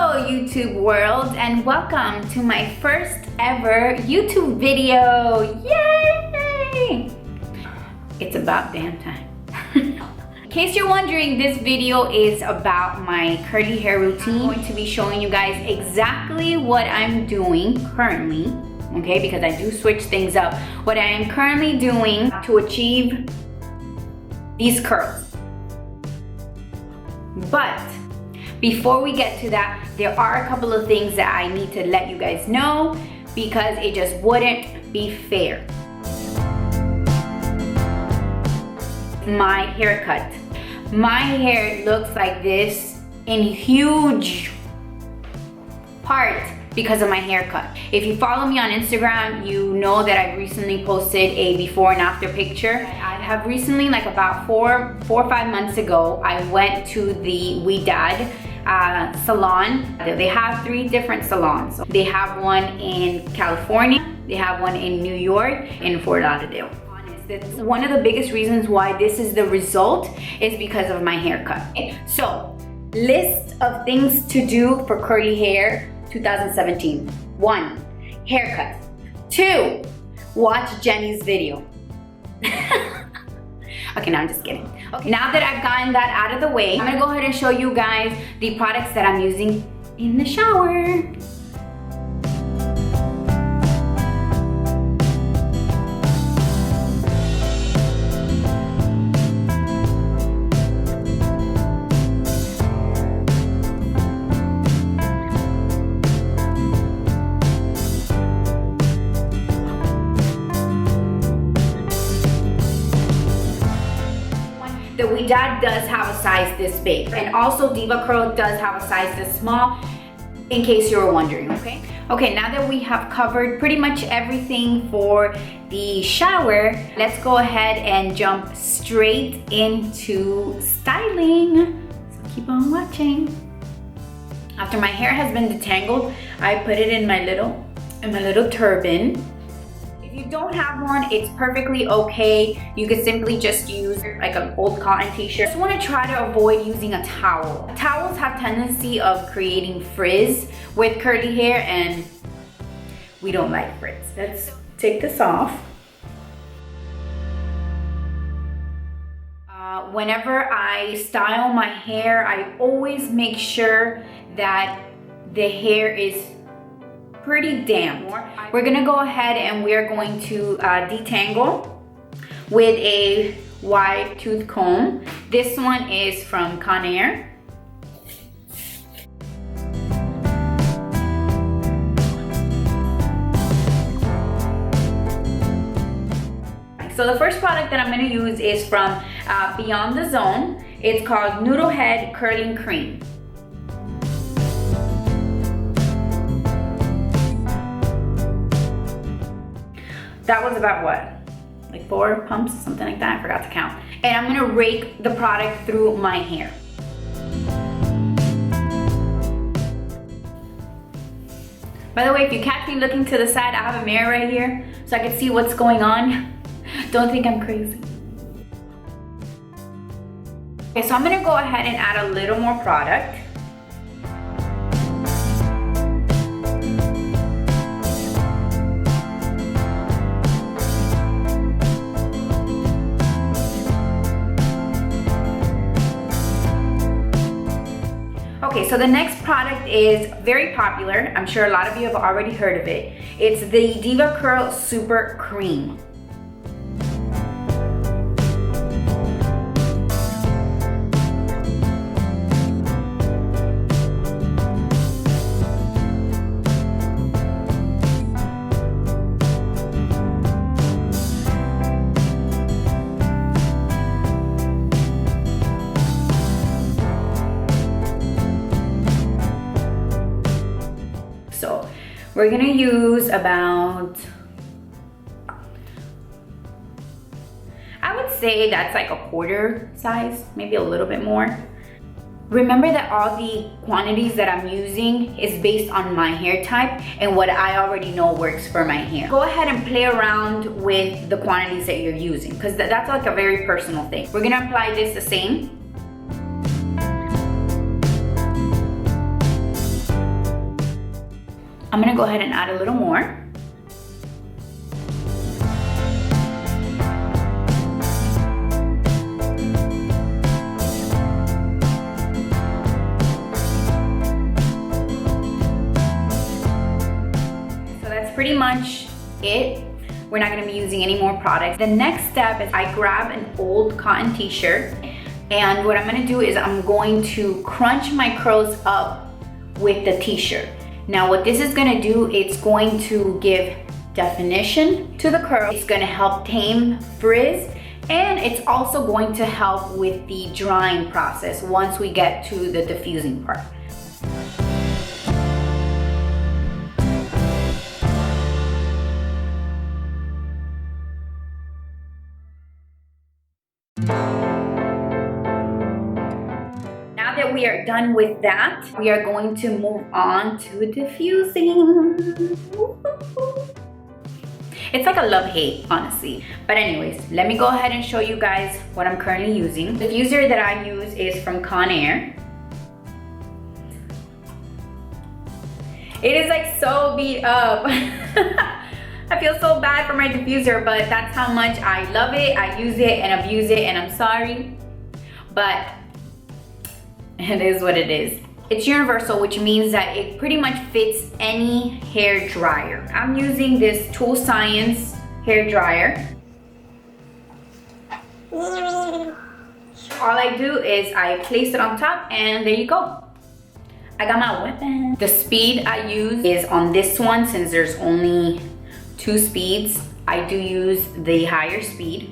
Hello YouTube world, and welcome to my first ever YouTube video. Yay! It's about damn time. In case you're wondering, this video is about my curly hair routine. I'm going to be showing you guys exactly what I'm doing currently, okay, because I do switch things up. What I am currently doing to achieve these curls. But before we get to that, there are a couple of things that I need to let you guys know because it just wouldn't be fair. My haircut. My hair looks like this in huge part because of my haircut. If you follow me on Instagram, you know that I recently posted a before and after picture. I have recently, like about four or 5 months ago, I went to the Ouidad salon. They have 3 different salons. They have one in California, they have one in New York, and Fort Lauderdale. One of the biggest reasons why this is the result is because of my haircut. So, list of things to do for curly hair 2017. 1, haircut. 2, watch Jenny's video. Okay, now I'm just kidding. Okay, now that I've gotten that out of the way, I'm gonna go ahead and show you guys the products that I'm using in the shower. The Ouidad does have a size this big, and also DevaCurl does have a size this small, in case you were wondering, okay? Okay, now that we have covered pretty much everything for the shower, let's go ahead and jump straight into styling. So keep on watching. After my hair has been detangled, I put it in my little turban. If you don't have one, it's perfectly okay. You could simply just use like an old cotton t-shirt. Just want to try to avoid using a towel. Towels have tendency of creating frizz with curly hair, and we don't like frizz. Let's take this off. Whenever I style my hair, I always make sure that the hair is pretty damp. We're gonna go ahead and we're going to detangle with a wide tooth comb. This one is from Conair. So the first product that I'm gonna use is from Beyond the Zone. It's called Noodle Head Curling Cream. That was about what? Like 4 pumps, something like that, I forgot to count. And I'm gonna rake the product through my hair. By the way, if you catch me looking to the side, I have a mirror right here so I can see what's going on. Don't think I'm crazy. Okay, so I'm gonna go ahead and add a little more product. Okay, so the next product is very popular. I'm sure a lot of you have already heard of it. It's the DevaCurl Supercream. So we're gonna use about, I would say that's like a quarter size, maybe a little bit more. Remember that all the quantities that I'm using is based on my hair type and what I already know works for my hair. Go ahead and play around with the quantities that you're using because that's like a very personal thing. We're gonna apply this the same. I'm gonna go ahead and add a little more. So that's pretty much it. We're not gonna be using any more products. The next step is I grab an old cotton t-shirt, and what I'm gonna do is I'm going to crunch my curls up with the t-shirt. Now what this is gonna do, it's going to give definition to the curl. It's gonna help tame frizz, and it's also going to help with the drying process once we get to the diffusing part. Now that we are done with that, we are going to move on to diffusing. It's like a love-hate, honestly. But anyways, let me go ahead and show you guys what I'm currently using. The diffuser that I use is from Conair. It is like so beat up. I feel so bad for my diffuser, but that's how much I love it. I use it and abuse it, and I'm sorry. But it is what it is. It's universal, which means that it pretty much fits any hair dryer. I'm using this Tool Science hair dryer. All I do is I place it on top, and there you go. I got my weapon. The speed I use is on this one, since there's only 2 speeds. I do use the higher speed,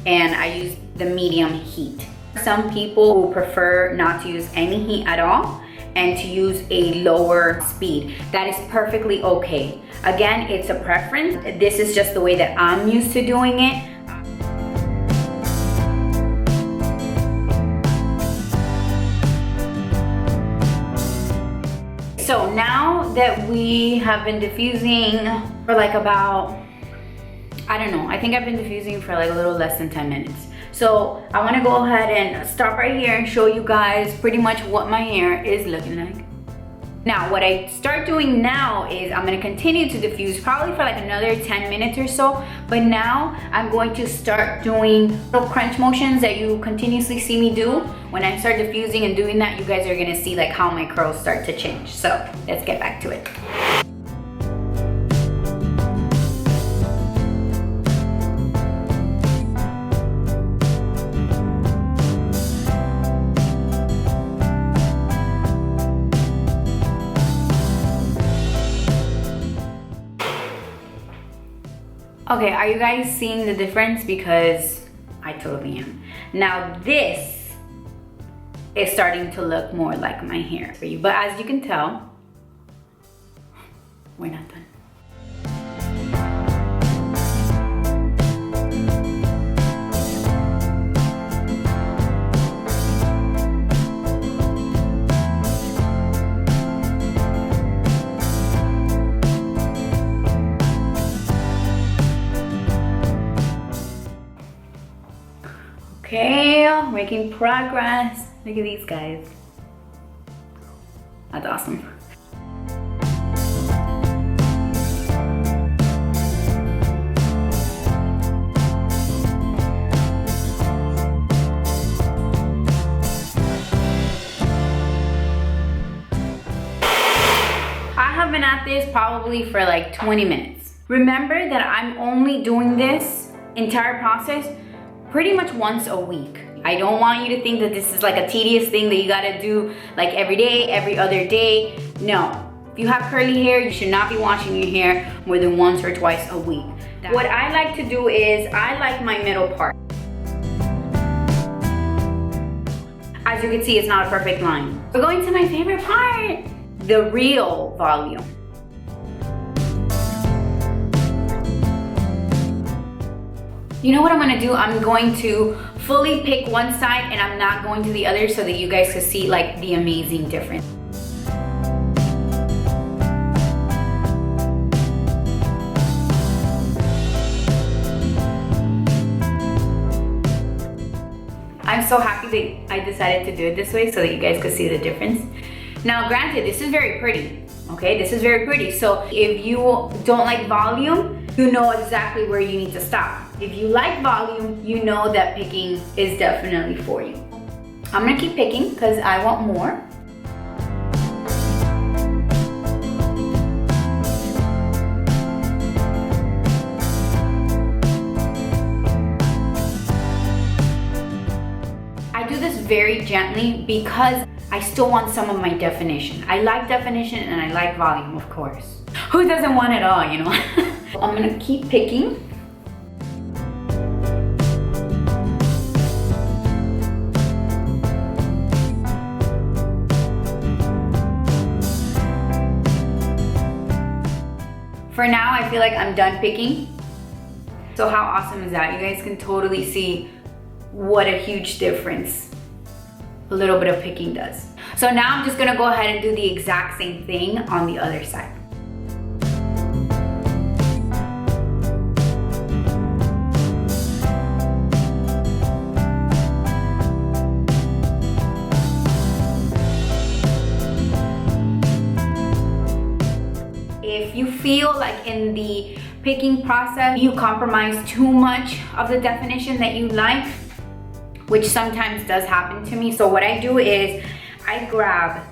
and I use the medium heat. Some people will prefer not to use any heat at all and to use a lower speed. That is perfectly okay. Again, it's a preference. This is just the way that I'm used to doing it. So now that we have been diffusing for like about, I don't know, I think I've been diffusing for like a little less than 10 minutes. So I want to go ahead and stop right here and show you guys pretty much what my hair is looking like. Now what I start doing now is I'm going to continue to diffuse probably for like another 10 minutes or so, but now I'm going to start doing little crunch motions that you continuously see me do. When I start diffusing and doing that, you guys are going to see like how my curls start to change. So let's get back to it. Okay, are you guys seeing the difference? Because I totally am. Now this is starting to look more like my hair for you, but as you can tell, we're not done. Okay, making progress. Look at these guys. That's awesome. I have been at this probably for like 20 minutes. Remember that I'm only doing this entire process pretty much once a week. I don't want you to think that this is like a tedious thing that you gotta do like every day, every other day. No. If you have curly hair, you should not be washing your hair more than once or twice a week. What I like to do is I like my middle part. As you can see, it's not a perfect line. We're going to my favorite part, the real volume. You know what I'm gonna do? I'm going to fully pick one side and I'm not going to the other so that you guys can see like the amazing difference. I'm so happy that I decided to do it this way so that you guys could see the difference. Now granted, this is very pretty, okay? This is very pretty. So if you don't like volume, you know exactly where you need to stop. If you like volume, you know that picking is definitely for you. I'm gonna keep picking because I want more. I do this very gently because I still want some of my definition. I like definition and I like volume, of course. Who doesn't want it all, you know? I'm gonna keep picking. For now, I feel like I'm done picking. So how awesome is that? You guys can totally see what a huge difference a little bit of picking does. So now I'm just gonna go ahead and do the exact same thing on the other side. If you feel like in the picking process you compromise too much of the definition that you like, which sometimes does happen to me, so what I do is I grab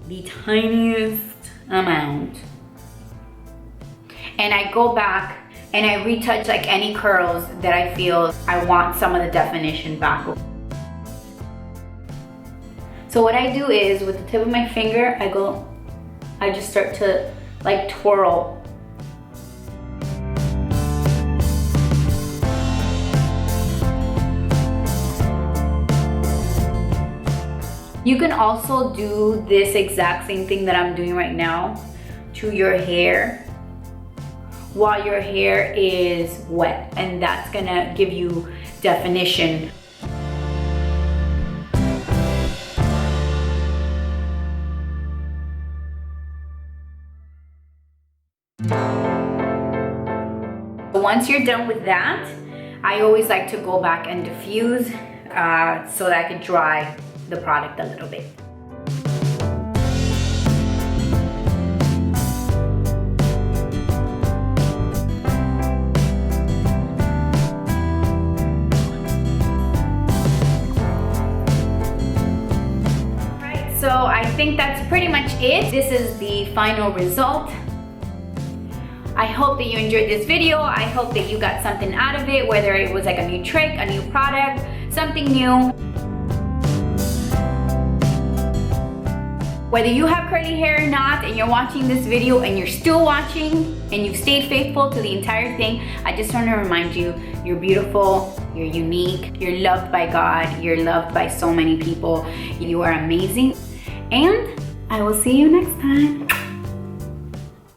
the tiniest amount and I go back and I retouch like any curls that I feel I want some of the definition back. So what I do is with the tip of my finger, I just start to like twirl. You can also do this exact same thing that I'm doing right now to your hair while your hair is wet, and that's gonna give you definition. Once you're done with that, I always like to go back and diffuse so that I can dry the product a little bit. Alright, so I think that's pretty much it. This is the final result. I hope that you enjoyed this video. I hope that you got something out of it, whether it was like a new trick, a new product, something new. Whether you have curly hair or not and you're watching this video and you're still watching and you've stayed faithful to the entire thing, I just want to remind you, you're beautiful, you're unique, you're loved by God, you're loved by so many people. You are amazing, and I will see you next time.